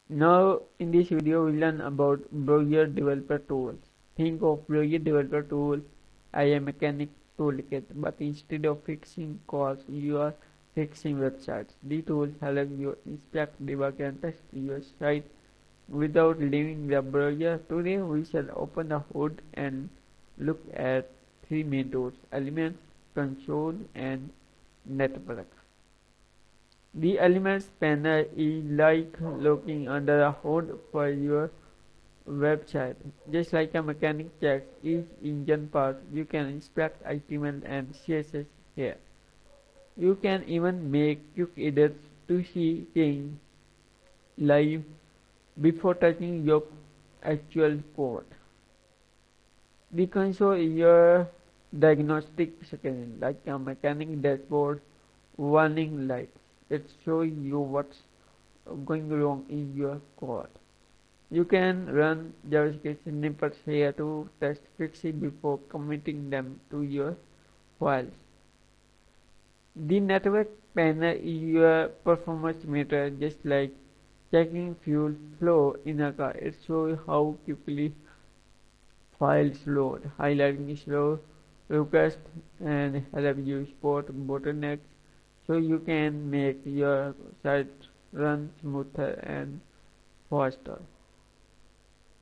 Now in this video we learn about browser developer tools. Think of browser developer tool as a mechanic toolkit, but instead of fixing codes, you are fixing websites. The tools help you inspect, debug and test your site without leaving the browser. Today we shall open the hood and look at three main tools: Elements, Console and Network. The Elements panel is like looking under a hood for your website. Just like a mechanic checks each engine part, you can inspect HTML and CSS here. You can even make quick edits to see things live before touching your actual code. The console is your diagnostic screen, like a mechanic dashboard warning light. It shows you what's going wrong in your code. You can run JavaScript snippets here to test fixes before committing them to your files. The network panel is your performance meter, just like checking fuel flow in a car. It shows how quickly files load, highlighting slow request and help you spot bottlenecks so you can make your site run smoother and faster.